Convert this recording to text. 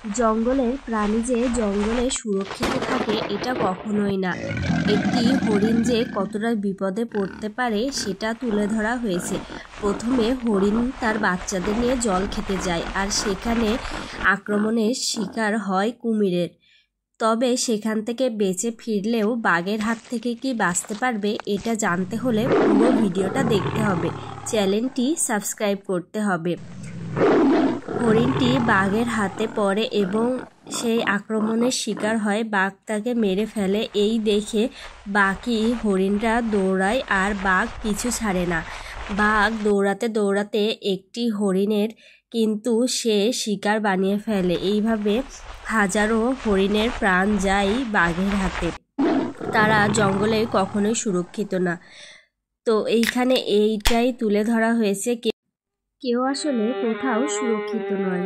জঙ্গলের প্রাণী যে জঙ্গলে সুরক্ষিত থাকে এটা কখনোই না। একটি হরিণ যে কতটা বিপদে পড়তে পারে সেটা তুলে ধরা হয়েছে। প্রথমে হরিণ তার বাচ্চাদের নিয়ে জল খেতে যায়, আর সেখানে আক্রমণের শিকার হয় কুমিরের। তবে সেখান থেকে বেঁচে ফিরলেও বাঘের হাত থেকে কি বাঁচতে পারবে, এটা জানতে হলে পুরো ভিডিওটা দেখতে হবে, চ্যানেলটি সাবস্ক্রাইব করতে হবে। হরিণটি বাঘের হাতে পড়ে এবং সেই আক্রমণের শিকার হয়। বাঘ তাকে মেরে ফেলে। এই দেখে বাকি হরিণরা দৌড়ায়, আর বাঘ পিছু ছাড়ে না। বাঘ দৌড়াতে দৌড়াতে একটি হরিণের কিন্তু সে শিকার বানিয়ে ফেলে। এইভাবে হাজারো হরিণের প্রাণ যায় বাঘের হাতে। তারা জঙ্গলে কখনোই সুরক্ষিত না। তো এইখানে এইটাই তুলে ধরা হয়েছে, কেউ আসলে কোথাও সুরক্ষিত নয়।